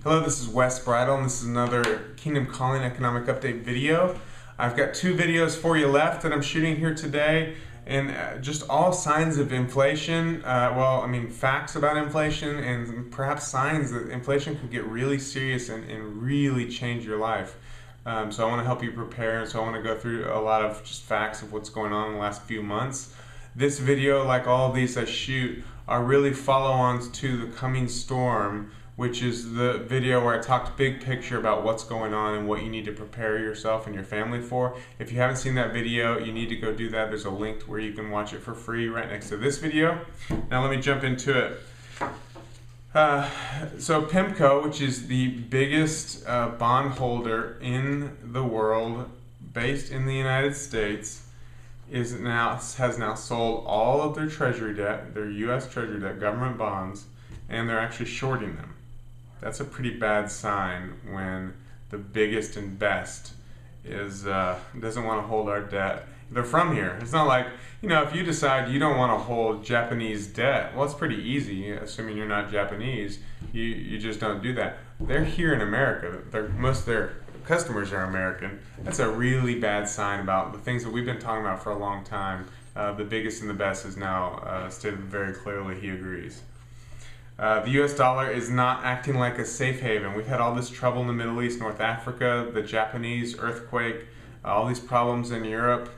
Hello, this is Wes Bridle, and this is another Kingdom Calling Economic Update video. I've got two videos for you left that I'm shooting here today, and just all signs of inflation, facts about inflation, and perhaps signs that inflation could get really serious and really change your life. So I want to help you prepare, so I want to go through a lot of just facts of what's going on in the last few months. This video, like all of these I shoot, are really follow-ons to The Coming Storm, which is the video where I talked big picture about what's going on and what you need to prepare yourself and your family for. If you haven't seen that video, you need to go do that. There's a link where you can watch it for free right next to this video. Now let me jump into it. So PIMCO, which is the biggest bond holder in the world, based in the United States, has now sold all of their treasury debt, their U.S. treasury debt, government bonds, and they're actually shorting them. That's a pretty bad sign when the biggest and best doesn't want to hold our debt. They're from here. It's not like, if you decide you don't want to hold Japanese debt, well, it's pretty easy, assuming you're not Japanese. You just don't do that. They're here in America. Most of their customers are American. That's a really bad sign about the things that we've been talking about for a long time. The biggest and the best is now stated very clearly he agrees. The US dollar is not acting like a safe haven. We've had all this trouble in the Middle East, North Africa, the Japanese earthquake, all these problems in Europe.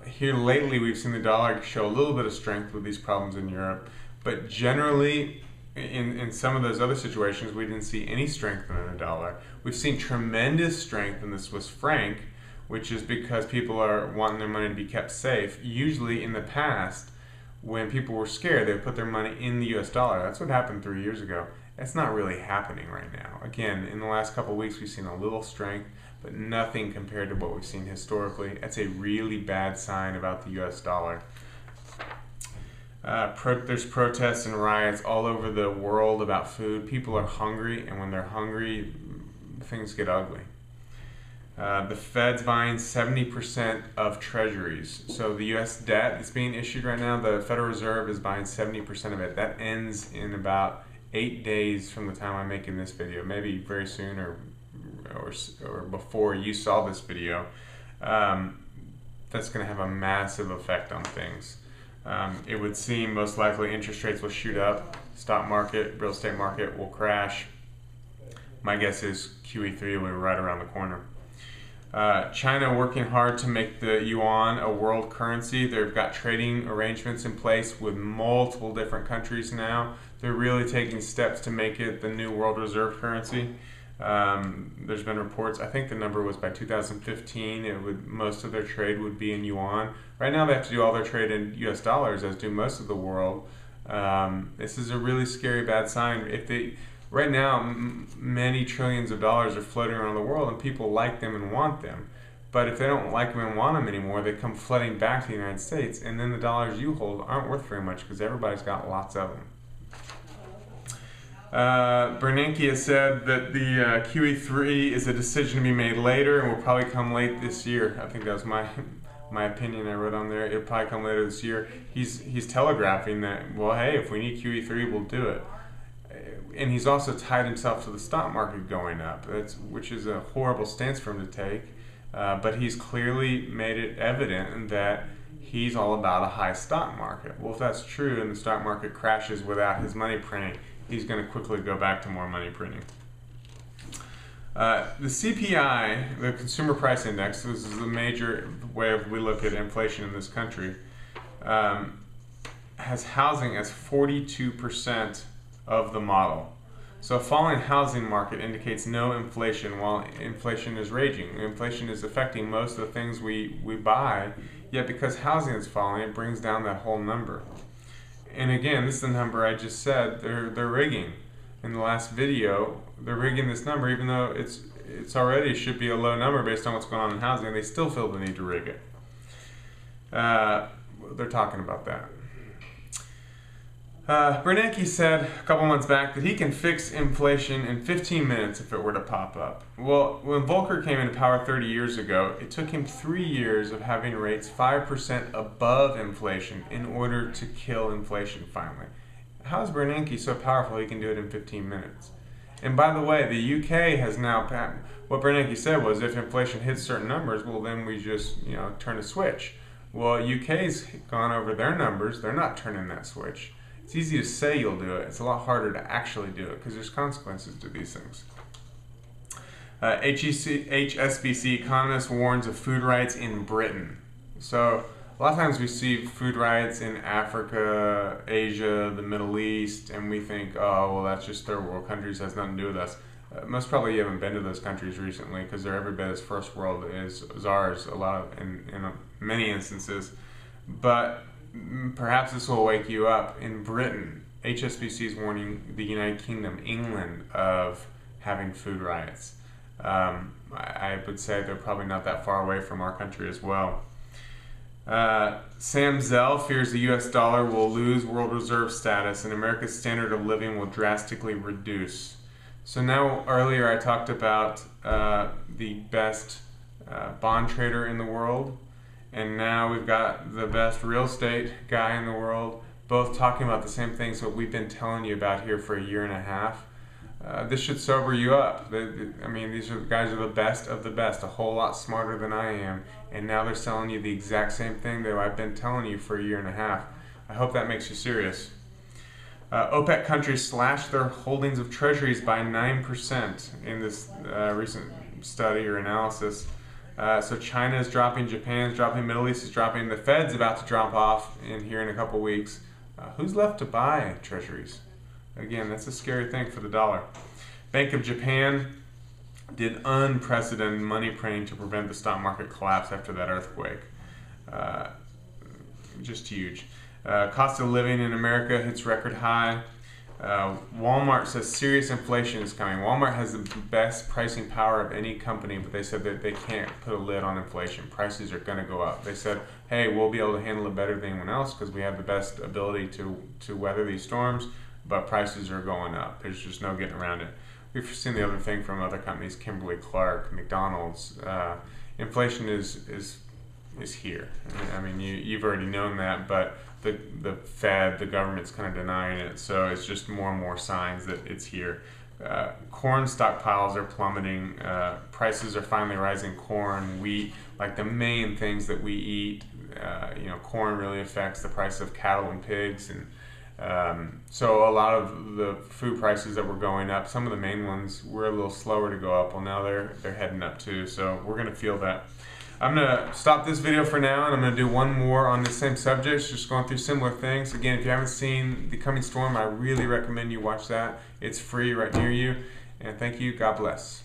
Here lately we've seen the dollar show a little bit of strength with these problems in Europe, but generally in some of those other situations we didn't see any strength in the dollar. We've seen tremendous strength in the Swiss franc, which is because people are wanting their money to be kept safe. Usually in the past, when people were scared, they would put their money in the US dollar. That's what happened 3 years ago. That's not really happening right now. Again, in the last couple of weeks we've seen a little strength, but nothing compared to what we've seen historically. That's a really bad sign about the US dollar. There's protests and riots all over the world about food. People are hungry, and when they're hungry, things get ugly. The Fed's buying 70% of treasuries. So the U.S. debt that's being issued right now, the Federal Reserve is buying 70% of it. That ends in about 8 days from the time I'm making this video, maybe very soon or before you saw this video. That's going to have a massive effect on things. It would seem most likely interest rates will shoot up, stock market, real estate market will crash. My guess is QE3 will be right around the corner. China working hard to make the yuan a world currency. They've got trading arrangements in place with multiple different countries now. They're really taking steps to make it the new world reserve currency. There's been reports, I think the number was by 2015, most of their trade would be in yuan. Right now they have to do all their trade in US dollars, as do most of the world. This is a really scary bad sign. Right now, many trillions of dollars are floating around the world, and people like them and want them. But if they don't like them and want them anymore, they come flooding back to the United States, and then the dollars you hold aren't worth very much because everybody's got lots of them. Bernanke has said that the QE3 is a decision to be made later and will probably come late this year. I think that was my opinion I wrote on there. It'll probably come later this year. He's telegraphing that, well, hey, if we need QE3, we'll do it. And he's also tied himself to the stock market going up, which is a horrible stance for him to take. But he's clearly made it evident that he's all about a high stock market. Well, if that's true and the stock market crashes without his money printing, he's going to quickly go back to more money printing. The CPI, the Consumer Price Index, this is a major way we look at inflation in this country, has housing as 42% of the model. So a falling housing market indicates no inflation while inflation is raging. Inflation is affecting most of the things we buy, yet because housing is falling, it brings down that whole number. And again, this is the number I just said they're rigging. In the last video, they're rigging this number even though it's already should be a low number based on what's going on in housing. They still feel the need to rig it. They're talking about that. Bernanke said a couple months back that he can fix inflation in 15 minutes if it were to pop up. Well, when Volcker came into power 30 years ago, it took him 3 years of having rates 5% above inflation in order to kill inflation finally. How is Bernanke so powerful he can do it in 15 minutes? And by the way, the UK has now, what Bernanke said was if inflation hits certain numbers, well then we just, turn a switch. Well, UK's gone over their numbers, they're not turning that switch. It's easy to say you'll do it, it's a lot harder to actually do it because there's consequences to these things. HSBC economist warns of food riots in Britain. So a lot of times we see food riots in Africa, Asia, the Middle East, and we think, oh, well, that's just third world countries, has nothing to do with us. Most probably you haven't been to those countries recently because they're every bit as first world as ours, in many instances. But perhaps this will wake you up. In Britain, HSBC is warning the United Kingdom, England, of having food riots. I would say they're probably not that far away from our country as well. Sam Zell fears the US dollar will lose world reserve status and America's standard of living will drastically reduce. So now earlier I talked about the best bond trader in the world, and now we've got the best real estate guy in the world, both talking about the same things that we've been telling you about here for a year and a half. This should sober you up. These guys are the best of the best, a whole lot smarter than I am, and now they're selling you the exact same thing that I've been telling you for a year and a half. I hope that makes you serious. OPEC countries slashed their holdings of treasuries by 9% in this recent study or analysis. So China is dropping, Japan is dropping, Middle East is dropping, the Fed's about to drop off here in a couple weeks. Who's left to buy treasuries? Again, that's a scary thing for the dollar. Bank of Japan did unprecedented money printing to prevent the stock market collapse after that earthquake. Just huge. Cost of living in America hits record high. Walmart says serious inflation is coming. Walmart has the best pricing power of any company, but they said that they can't put a lid on inflation. Prices are going to go up. They said, hey, we'll be able to handle it better than anyone else because we have the best ability to weather these storms, but prices are going up. There's just no getting around it. We've seen the other thing from other companies, Kimberly-Clark, McDonald's. Inflation is here. You've already known that, but the Fed, the government's kind of denying it, so it's just more and more signs that it's here. Corn stockpiles are plummeting. Prices are finally rising. Corn, wheat, like the main things that we eat. Corn really affects the price of cattle and pigs, and so a lot of the food prices that were going up, some of the main ones were a little slower to go up. Well, now they're heading up too, so we're going to feel that. I'm going to stop this video for now, and I'm going to do one more on the same subject, just going through similar things. Again, if you haven't seen The Coming Storm, I really recommend you watch that. It's free right near you. And thank you. God bless.